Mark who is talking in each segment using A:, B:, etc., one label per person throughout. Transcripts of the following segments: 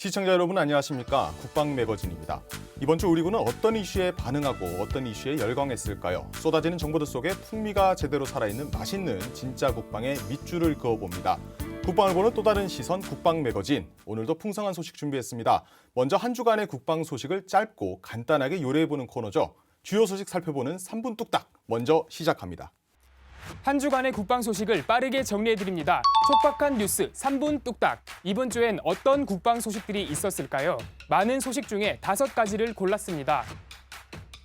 A: 시청자 여러분 안녕하십니까? 국방 매거진입니다. 이번 주 우리 군은 어떤 이슈에 반응하고 어떤 이슈에 열광했을까요? 쏟아지는 정보들 속에 풍미가 제대로 살아있는 맛있는 진짜 국방의 밑줄을 그어봅니다. 국방을 보는 또 다른 시선 국방 매거진. 오늘도 풍성한 소식 준비했습니다. 먼저 한 주간의 국방 소식을 짧고 간단하게 요리해보는 코너죠. 주요 소식 살펴보는 3분 뚝딱. 먼저 시작합니다.
B: 한 주간의 국방 소식을 빠르게 정리해드립니다. 촉박한 뉴스 3분 뚝딱. 이번 주엔 어떤 국방 소식들이 있었을까요? 많은 소식 중에 5가지를 골랐습니다.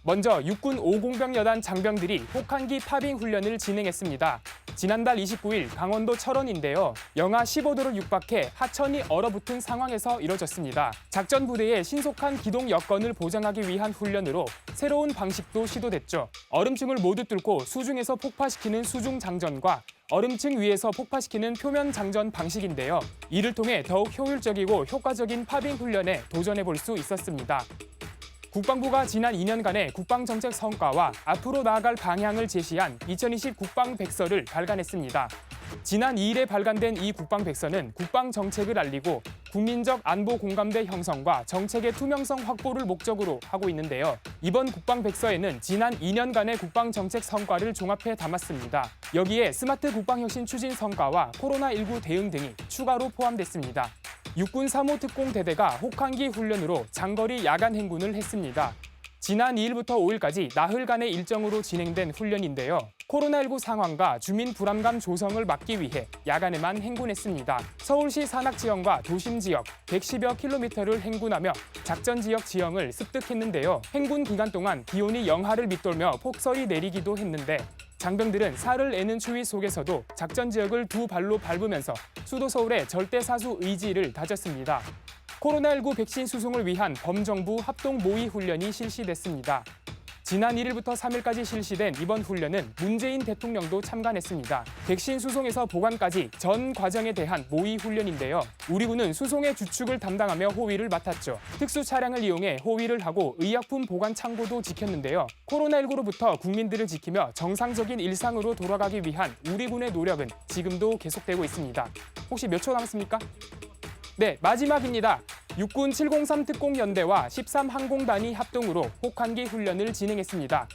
B: 먼저 육군 5공병 여단 장병들이 혹한기 파빙 훈련을 진행했습니다. 지난달 29일 강원도 철원인데요. 영하 15도를 육박해 하천이 얼어붙은 상황에서 이뤄졌습니다. 작전 부대의 신속한 기동 여건을 보장하기 위한 훈련으로 새로운 방식도 시도됐죠. 얼음층을 모두 뚫고 수중에서 폭파시키는 수중 장전과 얼음층 위에서 폭파시키는 표면 장전 방식인데요. 이를 통해 더욱 효율적이고 효과적인 파빙 훈련에 도전해 볼 수 있었습니다. 국방부가 지난 2년간의 국방정책 성과와 앞으로 나아갈 방향을 제시한 2020 국방백서를 발간했습니다. 지난 2일에 발간된 이 국방백서는 국방정책을 알리고 국민적 안보 공감대 형성과 정책의 투명성 확보를 목적으로 하고 있는데요. 이번 국방백서에는 지난 2년간의 국방정책 성과를 종합해 담았습니다. 여기에 스마트 국방혁신 추진 성과와 코로나19 대응 등이 추가로 포함됐습니다. 육군 3호 특공대대가 혹한기 훈련으로 장거리 야간 행군을 했습니다. 지난 2일부터 5일까지 나흘간의 일정으로 진행된 훈련인데요. 코로나19 상황과 주민 불안감 조성을 막기 위해 야간에만 행군했습니다. 서울시 산악 지형과 도심 지역 110여 킬로미터를 행군하며 작전 지역 지형을 습득했는데요. 행군 기간 동안 기온이 영하를 밑돌며 폭설이 내리기도 했는데 장병들은 살을 내는 추위 속에서도 작전 지역을 두 발로 밟으면서 수도 서울의 절대사수 의지를 다졌습니다. 코로나19 백신 수송을 위한 범정부 합동 모의 훈련이 실시됐습니다. 지난 1일부터 3일까지 실시된 이번 훈련은 문재인 대통령도 참관했습니다. 백신 수송에서 보관까지 전 과정에 대한 모의 훈련인데요. 우리 군은 수송의 주축을 담당하며 호위를 맡았죠. 특수 차량을 이용해 호위를 하고 의약품 보관 창고도 지켰는데요. 코로나19로부터 국민들을 지키며 정상적인 일상으로 돌아가기 위한 우리 군의 노력은 지금도 계속되고 있습니다. 혹시 몇 초 남았습니까? 네, 마지막입니다. 육군 703 특공연대와 13항공단이 합동으로 혹한기 훈련을 진행했습니다.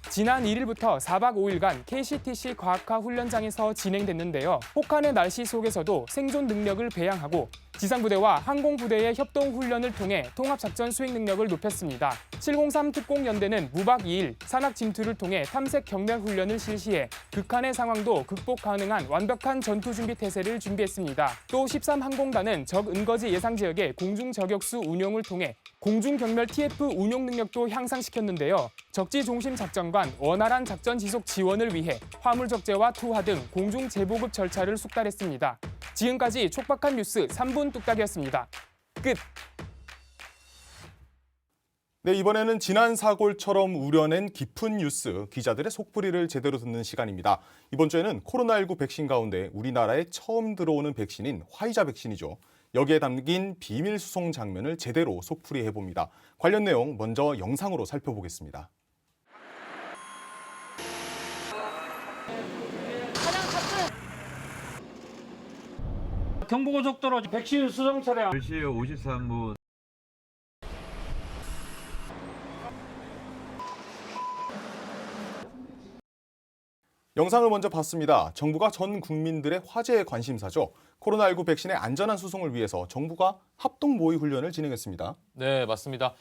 B: 지난 1일부터 4박 5일간 KCTC 과학화 훈련장에서 진행됐는데요. 혹한의 날씨 속에서도 생존 능력을 배양하고 지상부대와 항공부대의 협동훈련을 통해 통합작전 수행 능력을 높였습니다. 703 특공연대는 무박 2일 산악 침투를 통해 탐색 경멸 훈련을 실시해 극한의 상황도 극복 가능한 완벽한 전투준비 태세를 준비했습니다. 또 13항공단은 적 은거지 예상 지역의 공중저격수 운용을 통해 공중경멸 TF 운용 능력도 향상시켰는데요. 적지 중심 작전관 원활한 작전 지속 지원을 위해 화물 적재와 투하 등 공중 재보급 절차를 숙달했습니다. 지금까지 촉박한 뉴스 3분 뚝딱이었습니다. 끝!
A: 네, 이번에는 지난 사골처럼 우려낸 깊은 뉴스, 기자들의 속풀이를 제대로 듣는 시간입니다. 이번 주에는 코로나19 백신 가운데 우리나라에 처음 들어오는 백신인 화이자 백신이죠. 여기에 담긴 비밀 수송 장면을 제대로 속풀이해봅니다. 관련 내용 먼저 영상으로 살펴보겠습니다.
C: 경부고속도로 백신 수송 차량
D: 10시 53분.
A: 영상을 먼저 봤습니다. 정부가 전 국민들의 화제의 관심사죠. 코로나19 백신의 안전한 수송을 위해서 정부가 합동 모의 훈련을 진행했습니다.
E: 네, 맞습니다.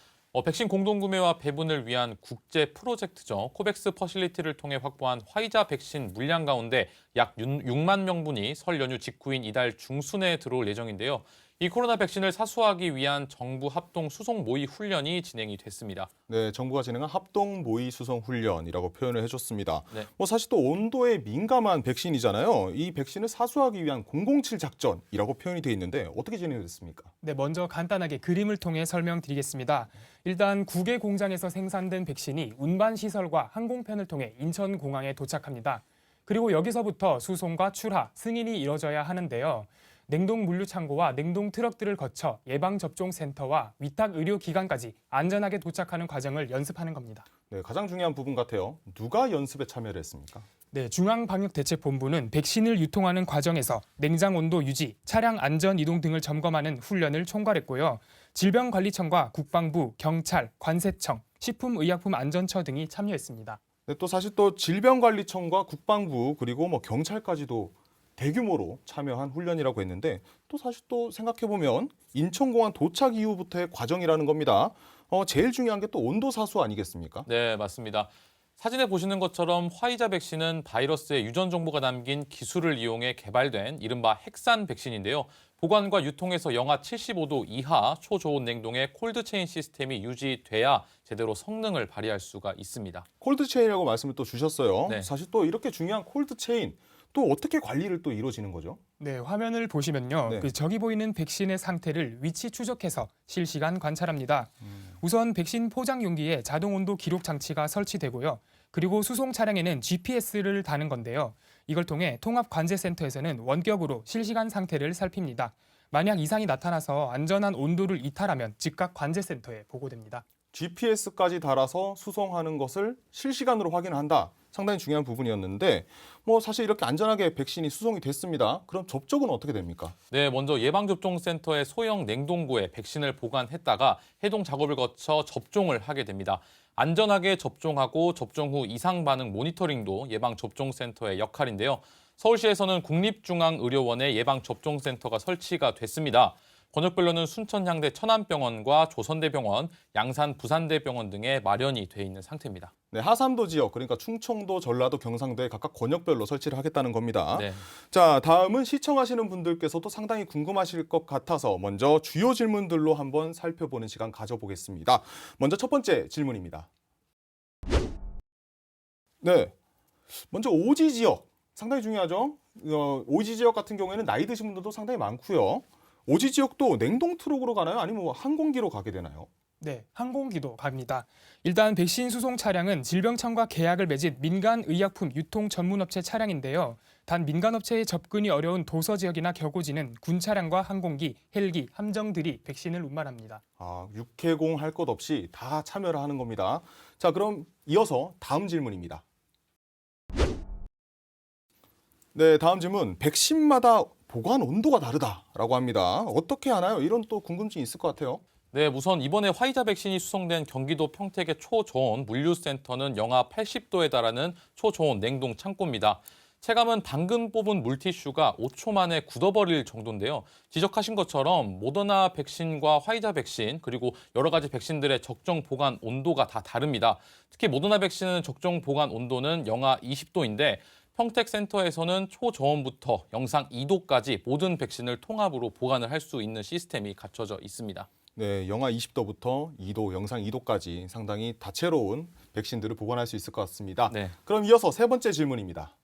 E: 백신 공동구매와 배분을 위한 국제 프로젝트죠. 코백스 퍼실리티를 통해 확보한 화이자 백신 물량 가운데 약 6만 명분이 설 연휴 직후인 이달 중순에 들어올 예정인데요. 이 코로나 백신을 사수하기 위한 정부 합동 수송 모의 훈련이 진행이 됐습니다.
A: 네, 정부가 진행한 합동 모의 수송 훈련이라고 표현을 해줬습니다.
E: 네.
A: 사실 또 온도에 민감한 백신이잖아요. 이 백신을 사수하기 위한 007 작전이라고 표현이 돼 있는데 어떻게 진행됐습니까?
B: 네, 먼저 간단하게 그림을 통해 설명드리겠습니다. 일단 9개 공장에서 생산된 백신이 운반 시설과 항공편을 통해 인천공항에 도착합니다. 그리고 여기서부터 수송과 출하, 승인이 이뤄져야 하는데요. 냉동 물류 창고와 냉동 트럭들을 거쳐 예방접종센터와 위탁 의료기관까지 안전하게 도착하는 과정을 연습하는 겁니다.
A: 네, 가장 중요한 부분 같아요. 누가 연습에 참여를 했습니까?
B: 네, 중앙방역대책본부는 백신을 유통하는 과정에서 냉장 온도 유지, 차량 안전 이동 등을 점검하는 훈련을 총괄했고요. 질병관리청과 국방부, 경찰, 관세청, 식품의약품안전처 등이 참여했습니다.
A: 네, 또 사실 또 질병관리청과 국방부 그리고 뭐 경찰까지도 대규모로 참여한 훈련이라고 했는데 또 사실 또 생각해보면 인천공항 도착 이후부터의 과정이라는 겁니다. 제일 중요한 게 또 온도 사수 아니겠습니까?
E: 네, 맞습니다. 사진에 보시는 것처럼 화이자 백신은 바이러스의 유전 정보가 담긴 기술을 이용해 개발된 이른바 핵산 백신인데요. 보관과 유통에서 영하 75도 이하 초저온 냉동의 콜드체인 시스템이 유지돼야 제대로 성능을 발휘할 수가 있습니다.
A: 콜드체인이라고 말씀을 또 주셨어요.
E: 네.
A: 사실 또 이렇게 중요한 콜드체인 또 어떻게 관리를 또 이루어지는 거죠?
B: 네, 화면을 보시면요.
A: 네.
B: 저기 보이는 백신의 상태를 위치 추적해서 실시간 관찰합니다. 우선 백신 포장 용기에 자동 온도 기록 장치가 설치되고요. 그리고 수송 차량에는 GPS를 다는 건데요. 이걸 통해 통합 관제센터에서는 원격으로 실시간 상태를 살핍니다. 만약 이상이 나타나서 안전한 온도를 이탈하면 즉각 관제센터에 보고됩니다.
A: GPS까지 달아서 수송하는 것을 실시간으로 확인한다. 상당히 중요한 부분이었는데 뭐 사실 이렇게 안전하게 백신이 수송이 됐습니다. 그럼 접촉은 어떻게 됩니까?
E: 네, 먼저 예방접종센터의 소형 냉동고에 백신을 보관했다가 해동 작업을 거쳐 접종을 하게 됩니다. 안전하게 접종하고 접종 후 이상 반응 모니터링도 예방접종센터의 역할인데요. 서울시에서는 국립중앙의료원에 예방접종센터가 설치가 됐습니다. 권역별로는 순천향대 천안병원과 조선대병원, 양산 부산대병원 등에 마련이 돼 있는 상태입니다.
A: 네, 하산도 지역 그러니까 충청도, 전라도, 경상도에 각각 권역별로 설치를 하겠다는 겁니다.
E: 네.
A: 자, 다음은 시청하시는 분들께서도 상당히 궁금하실 것 같아서 먼저 주요 질문들로 한번 살펴보는 시간 가져보겠습니다. 먼저 첫 번째 질문입니다. 네, 먼저 오지 지역 상당히 중요하죠. 오지 지역 같은 경우에는 나이 드신 분들도 상당히 많고요. 오지 지역도 냉동 트럭으로 가나요? 아니면 뭐 항공기로 가게 되나요?
B: 네, 항공기도 갑니다. 일단 백신 수송 차량은 질병청과 계약을 맺은 민간의약품 유통 전문업체 차량인데요. 단 민간업체의 접근이 어려운 도서 지역이나 격오지는 군 차량과 항공기, 헬기, 함정들이 백신을 운반합니다.
A: 육해공 할 것 없이 다 참여를 하는 겁니다. 자, 그럼 이어서 다음 질문입니다. 네, 다음 질문. 백신마다 보관 온도가 다르다라고 합니다. 어떻게 하나요? 이런 또 궁금증이 있을 것 같아요.
E: 네, 우선 이번에 화이자 백신이 수송된 경기도 평택의 초저온 물류센터는 영하 80도에 달하는 초저온 냉동 창고입니다. 체감은 방금 뽑은 물티슈가 5초 만에 굳어버릴 정도인데요. 지적하신 것처럼 모더나 백신과 화이자 백신 그리고 여러 가지 백신들의 적정 보관 온도가 다 다릅니다. 특히 모더나 백신은 적정 보관 온도는 영하 20도인데 평택센터에서는 초저온부터 영상 2도까지 모든 백신을 통합으로 보관을 할 수 있는 시스템이 갖춰져 있습니다.
A: 네, 영하 20도부터 2도, 영상 2도까지 상당히 다채로운 백신들을 보관할 수 있을 것 같습니다.
E: 네.
A: 그럼 이어서 세 번째 질문입니다.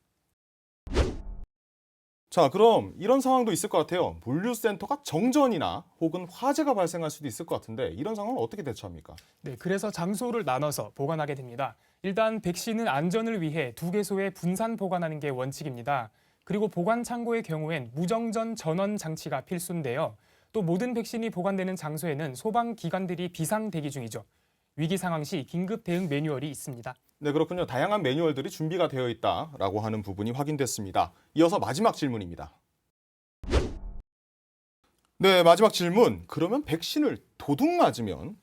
A: 자, 그럼 이런 상황도 있을 것 같아요. 물류센터가 정전이나 혹은 화재가 발생할 수도 있을 것 같은데 이런 상황은 어떻게 대처합니까?
B: 네, 그래서 장소를 나눠서 보관하게 됩니다. 일단 백신은 안전을 위해 두 개소에 분산 보관하는 게 원칙입니다. 그리고 보관 창고의 경우엔 무정전 전원 장치가 필수인데요. 또 모든 백신이 보관되는 장소에는 소방기관들이 비상 대기 중이죠. 위기 상황 시 긴급 대응 매뉴얼이 있습니다.
A: 네, 그렇군요. 다양한 매뉴얼들이 준비가 되어 있다라고 하는 부분이 확인됐습니다. 이어서 마지막 질문입니다. 네, 마지막 질문. 그러면 백신을 도둑 맞으면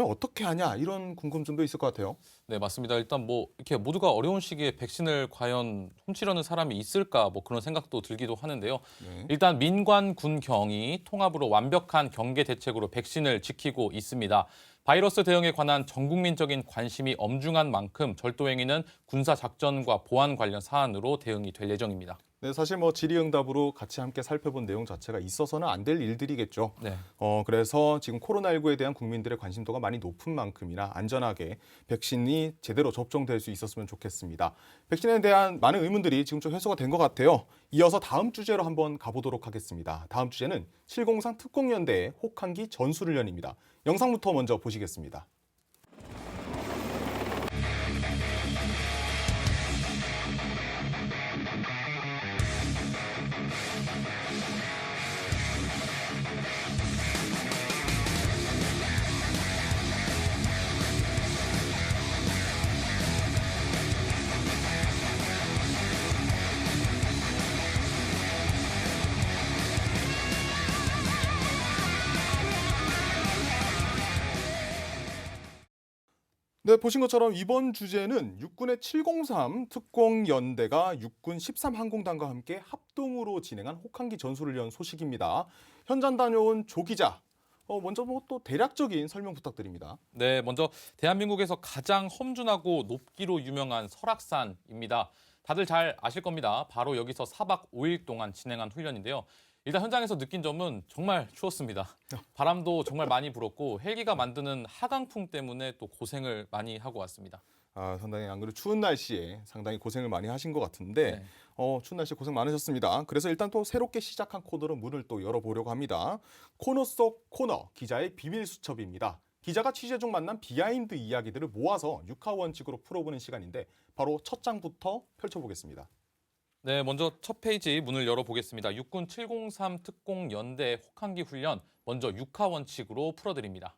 A: 어떻게 하냐? 이런 궁금증도 있을 것 같아요.
E: 네, 맞습니다. 일단 뭐 이렇게 모두가 어려운 시기에 백신을 과연 훔치려는 사람이 있을까 뭐 그런 생각도 들기도 하는데요.
A: 네.
E: 일단 민관, 군, 경이 통합으로 완벽한 경계 대책으로 백신을 지키고 있습니다. 바이러스 대응에 관한 전국민적인 관심이 엄중한 만큼 절도 행위는 군사 작전과 보안 관련 사안으로 대응이 될 예정입니다.
A: 네, 사실 뭐 질의응답으로 같이 함께 살펴본 내용 자체가 있어서는 안 될 일들이겠죠.
E: 네.
A: 그래서 지금 코로나19에 대한 국민들의 관심도가 많이 높은 만큼이나 안전하게 백신이 제대로 접종될 수 있었으면 좋겠습니다. 백신에 대한 많은 의문들이 지금 좀 해소가 된 것 같아요. 이어서 다음 주제로 한번 가보도록 하겠습니다. 다음 주제는 703 특공연대의 혹한기 전술훈련입니다. 영상부터 먼저 보시겠습니다. 네, 보신 것처럼 이번 주제는 육군의 703 특공연대가 육군 13항공단과 함께 합동으로 진행한 혹한기 전술을 위한 소식입니다. 현장 다녀온 조 기자, 먼저 또 대략적인 설명 부탁드립니다.
E: 네, 먼저 대한민국에서 가장 험준하고 높기로 유명한 설악산입니다. 다들 잘 아실 겁니다. 바로 여기서 4박 5일 동안 진행한 훈련인데요. 일단 현장에서 느낀 점은 정말 추웠습니다. 바람도 정말 많이 불었고 헬기가 만드는 하강풍 때문에 또 고생을 많이 하고 왔습니다.
A: 상당히 안 그래도 추운 날씨에 상당히 고생을 많이 하신 것 같은데
E: 네.
A: 추운 날씨에 고생 많으셨습니다. 그래서 일단 또 새롭게 시작한 코너로 문을 또 열어보려고 합니다. 코너 속 코너, 기자의 비밀 수첩입니다. 기자가 취재 중 만난 비하인드 이야기들을 모아서 육하 원칙으로 풀어보는 시간인데 바로 첫 장부터 펼쳐보겠습니다.
E: 네, 먼저 첫 페이지 문을 열어보겠습니다. 육군 703 특공연대 혹한기 훈련, 먼저 육하 원칙으로 풀어드립니다.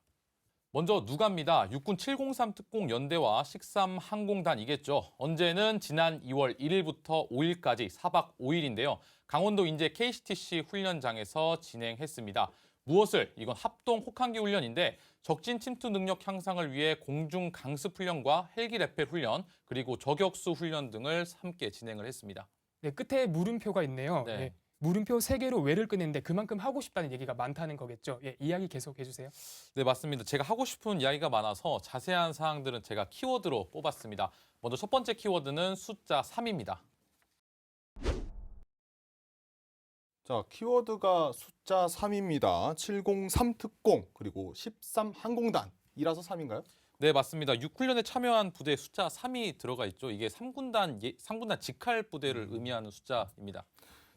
E: 먼저 누가입니다. 육군 703 특공연대와 13항공단이겠죠. 언제는 지난 2월 1일부터 5일까지 4박 5일인데요. 강원도 인제 KCTC 훈련장에서 진행했습니다. 무엇을? 이건 합동 혹한기 훈련인데 적진 침투 능력 향상을 위해 공중 강습 훈련과 헬기 레펠 훈련, 그리고 저격수 훈련 등을 함께 진행을 했습니다.
B: 네, 끝에 물음표가 있네요.
E: 네.
B: 예, 물음표 3개로 외를 꺼냈는데 그만큼 하고 싶다는 얘기가 많다는 거겠죠. 예, 이야기 계속 해주세요.
E: 네, 맞습니다. 제가 하고 싶은 이야기가 많아서 자세한 사항들은 제가 키워드로 뽑았습니다. 먼저 첫 번째 키워드는 숫자 3입니다.
A: 자, 키워드가 숫자 3입니다. 703 특공 그리고 13항공단이라서 3인가요?
E: 네, 맞습니다. 6훈련에 참여한 부대에 숫자 3이 들어가 있죠. 이게 3군단 직할 부대를 의미하는 숫자입니다.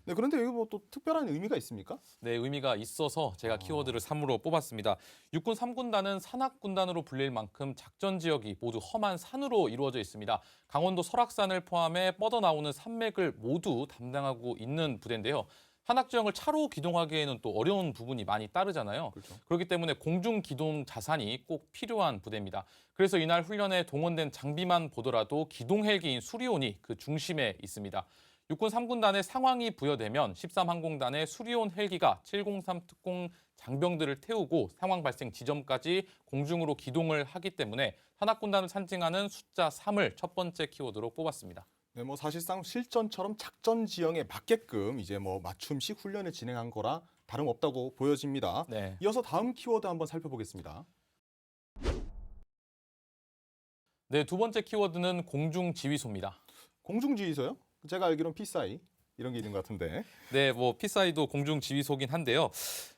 A: 네, 그런데 여기 뭐 또 특별한 의미가 있습니까?
E: 네, 의미가 있어서 제가 키워드를 3으로 뽑았습니다. 육군 3군단은 산악군단으로 불릴 만큼 작전 지역이 모두 험한 산으로 이루어져 있습니다. 강원도 설악산을 포함해 뻗어나오는 산맥을 모두 담당하고 있는 부대인데요. 산악 지형을 차로 기동하기에는 또 어려운 부분이 많이 따르잖아요.
A: 그렇죠.
E: 그렇기 때문에 공중 기동 자산이 꼭 필요한 부대입니다. 그래서 이날 훈련에 동원된 장비만 보더라도 기동 헬기인 수리온이 그 중심에 있습니다. 육군 3군단의 상황이 부여되면 13항공단의 수리온 헬기가 703 특공 장병들을 태우고 상황 발생 지점까지 공중으로 기동을 하기 때문에 산악군단을 상징하는 숫자 3을 첫 번째 키워드로 뽑았습니다.
A: 네, 뭐 사실상 실전처럼 작전 지형에 맞게끔 이제 뭐 맞춤식 훈련을 진행한 거라 다름없다고 보여집니다.
E: 네.
A: 이어서 다음 키워드 한번 살펴보겠습니다.
E: 네, 두 번째 키워드는 공중지휘소입니다.
A: 공중지휘소요? 제가 알기로는 피사이 이런 게 있는 것 같은데.
E: 네, 뭐 피사이도 공중지휘소긴 한데요.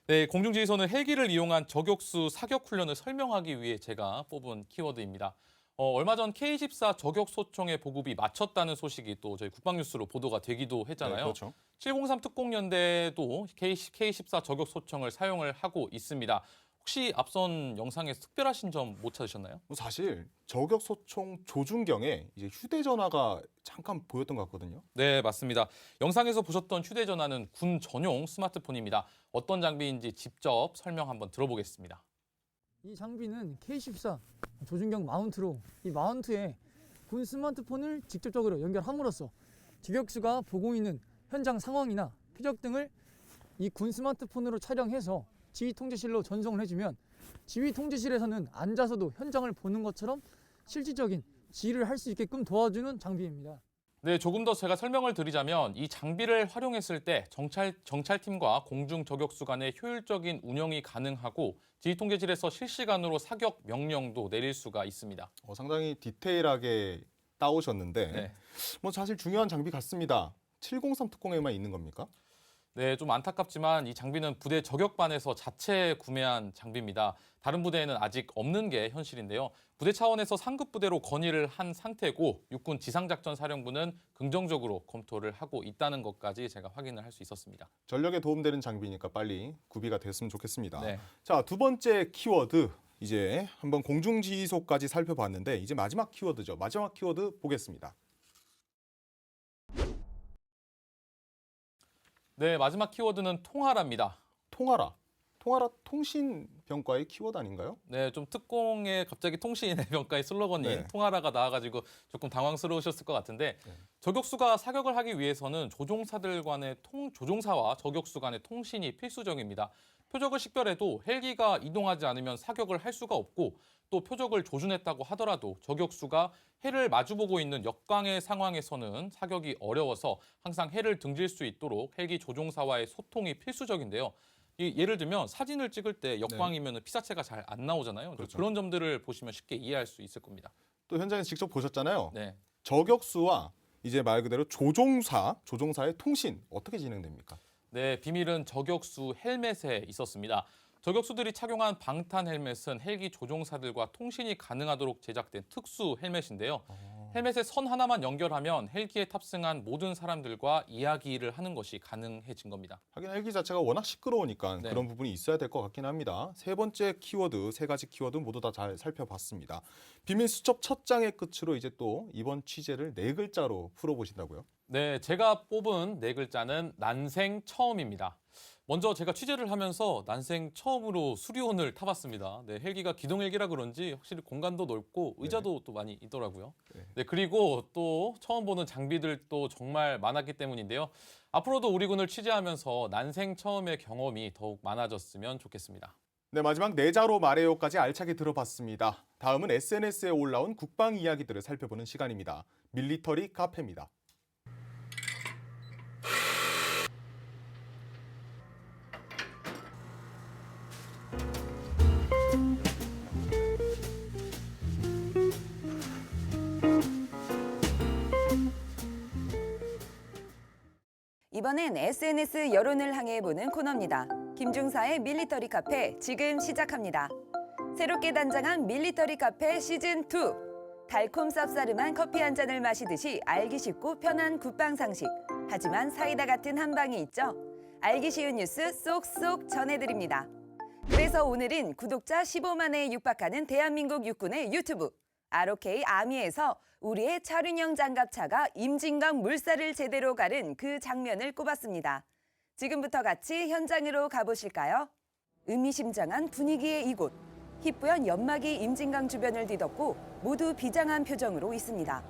E: 네, 공중지휘소는 헬기를 이용한 저격수 사격 훈련을 설명하기 위해 제가 뽑은 키워드입니다. 얼마 전 K14 저격소총의 보급이 마쳤다는 소식이 또 저희 국방뉴스로 보도가 되기도 했잖아요.
A: 네, 그렇죠.
E: 703 특공연대도 K14 저격소총을 사용을 하고 있습니다. 혹시 앞선 영상에서 특별하신 점 못 찾으셨나요?
A: 뭐 사실 저격소총 조준경에 이제 휴대전화가 잠깐 보였던 것 같거든요.
E: 네, 맞습니다. 영상에서 보셨던 휴대전화는 군 전용 스마트폰입니다. 어떤 장비인지 직접 설명 한번 들어보겠습니다.
D: 이 장비는 K14 조준경 마운트로 이 마운트에 군 스마트폰을 직접적으로 연결함으로써 저격수가 보고 있는 현장 상황이나 표적 등을 이 군 스마트폰으로 촬영해서 지휘 통제실로 전송을 해주면 지휘 통제실에서는 앉아서도 현장을 보는 것처럼 실질적인 지휘를 할 수 있게끔 도와주는 장비입니다.
E: 네, 조금 더 제가 설명을 드리자면 이 장비를 활용했을 때 정찰팀과 공중 저격수 간의 효율적인 운영이 가능하고 지휘 통제실에서 실시간으로 사격 명령도 내릴 수가 있습니다.
A: 상당히 디테일하게 따오셨는데
E: 네.
A: 뭐 사실 중요한 장비 같습니다. 703 특공에만 있는 겁니까?
E: 네, 좀 안타깝지만 이 장비는 부대 저격반에서 자체 구매한 장비입니다. 다른 부대에는 아직 없는 게 현실인데요. 부대 차원에서 상급 부대로 건의를 한 상태고 육군 지상작전사령부는 긍정적으로 검토를 하고 있다는 것까지 제가 확인을 할 수 있었습니다.
A: 전력에 도움되는 장비니까 빨리 구비가 됐으면 좋겠습니다.
E: 네.
A: 자, 두 번째 키워드 이제 한번 공중지휘소까지 살펴봤는데 이제 마지막 키워드죠. 마지막 키워드 보겠습니다.
E: 네, 마지막 키워드는 통하라입니다.
A: 통하라. 통하라 통신병과의 키워드 아닌가요?
E: 네, 좀 특공에 갑자기 통신의 병가의 슬로건인
A: 네.
E: 통하라가 나와가지고 조금 당황스러우셨을 것 같은데 저격수가 사격을 하기 위해서는 조종사와 저격수 간의 통신이 필수적입니다. 표적을 식별해도 헬기가 이동하지 않으면 사격을 할 수가 없고 또 표적을 조준했다고 하더라도 저격수가 해를 마주보고 있는 역광의 상황에서는 사격이 어려워서 항상 해를 등질 수 있도록 헬기 조종사와의 소통이 필수적인데요. 예를 들면 사진을 찍을 때 역광이면 피사체가 잘 안 나오잖아요.
A: 그렇죠.
E: 그런 점들을 보시면 쉽게 이해할 수 있을 겁니다.
A: 또 현장에서 직접 보셨잖아요.
E: 네.
A: 저격수와 이제 말 그대로 조종사의 통신 어떻게 진행됩니까?
E: 네, 비밀은 저격수 헬멧에 있었습니다. 저격수들이 착용한 방탄 헬멧은 헬기 조종사들과 통신이 가능하도록 제작된 특수 헬멧인데요. 헬멧에 선 하나만 연결하면 헬기에 탑승한 모든 사람들과 이야기를 하는 것이 가능해진 겁니다.
A: 하긴 헬기 자체가 워낙 시끄러우니까
E: 네.
A: 그런 부분이 있어야 될 것 같긴 합니다. 세 번째 키워드, 세 가지 키워드 모두 다 잘 살펴봤습니다. 비밀 수첩 첫 장의 끝으로 이제 또 이번 취재를 네 글자로 풀어보신다고요?
E: 네, 제가 뽑은 네 글자는 난생 처음입니다. 먼저 제가 취재를 하면서 난생 처음으로 수리온을 타봤습니다. 네, 헬기가 기동 헬기라 그런지 확실히 공간도 넓고 의자도 또 많이 있더라고요. 네, 그리고 또 처음 보는 장비들도 정말 많았기 때문인데요. 앞으로도 우리 군을 취재하면서 난생 처음의 경험이 더욱 많아졌으면 좋겠습니다.
A: 네, 마지막 네 자로 말해요까지 알차게 들어봤습니다. 다음은 SNS에 올라온 국방 이야기들을 살펴보는 시간입니다. 밀리터리 카페입니다.
F: 이번엔 SNS 여론을 항해해보는 코너입니다. 김중사의 밀리터리 카페 지금 시작합니다. 새롭게 단장한 밀리터리 카페 시즌2. 달콤 쌉싸름한 커피 한 잔을 마시듯이 알기 쉽고 편한 국방 상식. 하지만 사이다 같은 한 방이 있죠. 알기 쉬운 뉴스 쏙쏙 전해드립니다. 그래서 오늘은 구독자 15만에 육박하는 대한민국 육군의 유튜브 ROK 아미에서 우리의 차륜형 장갑차가 임진강 물살을 제대로 가른 그 장면을 꼽았습니다. 지금부터 같이 현장으로 가보실까요? 의미심장한 분위기의 이곳. 희뿌연 연막이 임진강 주변을 뒤덮고 모두 비장한 표정으로 있습니다.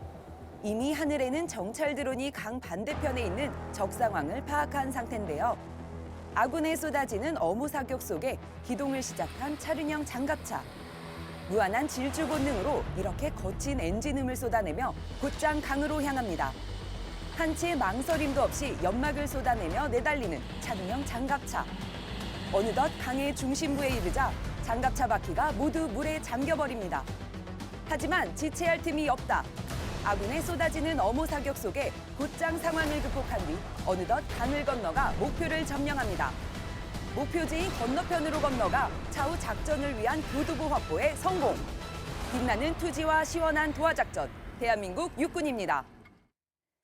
F: 이미 하늘에는 정찰 드론이 강 반대편에 있는 적 상황을 파악한 상태인데요. 아군에 쏟아지는 어무 사격 속에 기동을 시작한 차륜형 장갑차. 무한한 질주 본능으로 이렇게 거친 엔진음을 쏟아내며 곧장 강으로 향합니다. 한치의 망설임도 없이 연막을 쏟아내며 내달리는 차륜형 장갑차. 어느덧 강의 중심부에 이르자 장갑차 바퀴가 모두 물에 잠겨버립니다. 하지만 지체할 틈이 없다. 아군의 쏟아지는 어무 사격 속에 곧장 상황을 극복한 뒤 어느덧 강을 건너가 목표를 점령합니다. 목표지인 건너편으로 건너가 차후 작전을 위한 교두보 확보에 성공! 빛나는 투지와 시원한 도하작전, 대한민국 육군입니다.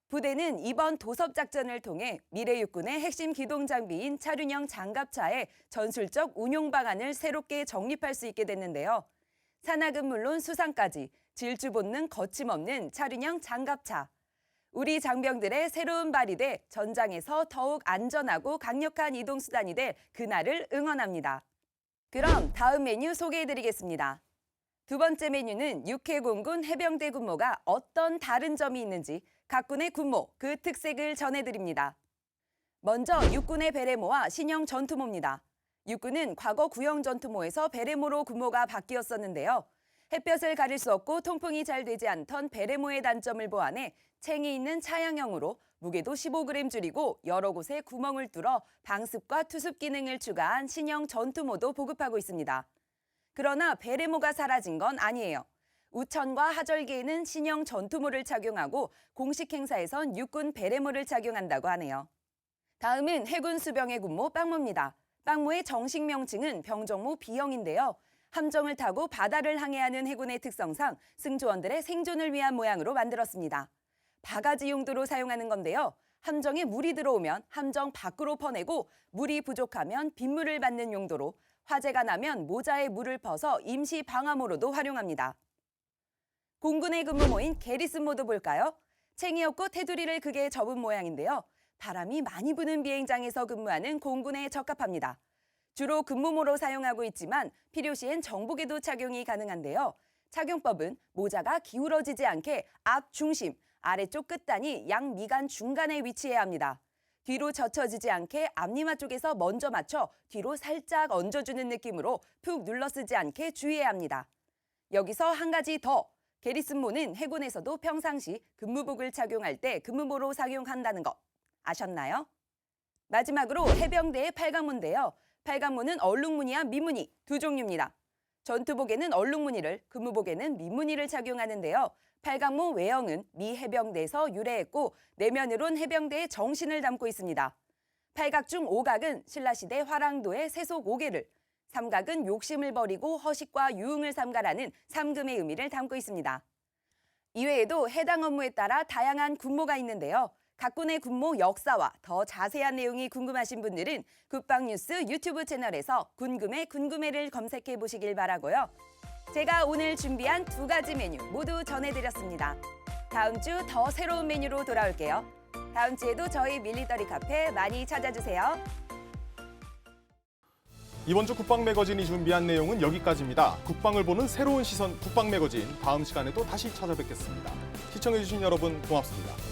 F: 부대는 이번 도섭작전을 통해 미래 육군의 핵심 기동 장비인 차륜형 장갑차의 전술적 운용 방안을 새롭게 정립할 수 있게 됐는데요. 산악은 물론 수상까지 질주 본능 거침없는 차륜형 장갑차. 우리 장병들의 새로운 발휘대 전장에서 더욱 안전하고 강력한 이동수단이 될 그날을 응원합니다. 그럼 다음 메뉴 소개해드리겠습니다. 두 번째 메뉴는 육해공군 해병대 군모가 어떤 다른 점이 있는지 각 군의 군모, 그 특색을 전해드립니다. 먼저 육군의 베레모와 신형 전투모입니다. 육군은 과거 구형 전투모에서 베레모로 군모가 바뀌었었는데요. 햇볕을 가릴 수 없고 통풍이 잘 되지 않던 베레모의 단점을 보완해 챙이 있는 차량형으로 무게도 15g 줄이고 여러 곳에 구멍을 뚫어 방습과 투습 기능을 추가한 신형 전투모도 보급하고 있습니다. 그러나 베레모가 사라진 건 아니에요. 우천과 하절기에는 신형 전투모를 착용하고 공식 행사에선 육군 베레모를 착용한다고 하네요. 다음은 해군 수병의 군모 빵모입니다. 빵모의 정식 명칭은 병정모 B형인데요. 함정을 타고 바다를 항해하는 해군의 특성상 승조원들의 생존을 위한 모양으로 만들었습니다. 바가지 용도로 사용하는 건데요. 함정에 물이 들어오면 함정 밖으로 퍼내고 물이 부족하면 빗물을 받는 용도로 화재가 나면 모자에 물을 퍼서 임시 방화모로도 활용합니다. 공군의 근무모인 게리슨모도 볼까요? 챙이 없고 테두리를 크게 접은 모양인데요. 바람이 많이 부는 비행장에서 근무하는 공군에 적합합니다. 주로 근무모로 사용하고 있지만 필요시엔 정복에도 착용이 가능한데요. 착용법은 모자가 기울어지지 않게 앞 중심, 아래쪽 끝단이 양 미간 중간에 위치해야 합니다. 뒤로 젖혀지지 않게 앞니마 쪽에서 먼저 맞춰 뒤로 살짝 얹어주는 느낌으로 푹 눌러 쓰지 않게 주의해야 합니다. 여기서 한 가지 더! 게리슨모는 해군에서도 평상시 근무복을 착용할 때 근무모로 착용한다는 것 아셨나요? 마지막으로 해병대의 팔강무인데요. 팔강무는 얼룩무늬와 민무늬 두 종류입니다. 전투복에는 얼룩무늬를, 근무복에는 민무늬를 착용하는데요. 팔강무 외형은 미 해병대에서 유래했고 내면으론 해병대의 정신을 담고 있습니다. 팔각 중 오각은 신라시대 화랑도의 세속 5개를, 삼각은 욕심을 버리고 허식과 유흥을 삼가라는 삼금의 의미를 담고 있습니다. 이외에도 해당 업무에 따라 다양한 군모가 있는데요. 각 군의 군모 역사와 더 자세한 내용이 궁금하신 분들은 국방뉴스 유튜브 채널에서 궁금해를 검색해 보시길 바라고요. 제가 오늘 준비한 두 가지 메뉴 모두 전해드렸습니다. 다음 주 더 새로운 메뉴로 돌아올게요. 다음 주에도 저희 밀리터리 카페 많이 찾아주세요.
A: 이번 주 국방 매거진이 준비한 내용은 여기까지입니다. 국방을 보는 새로운 시선 국방 매거진 다음 시간에도 다시 찾아뵙겠습니다. 시청해주신 여러분 고맙습니다.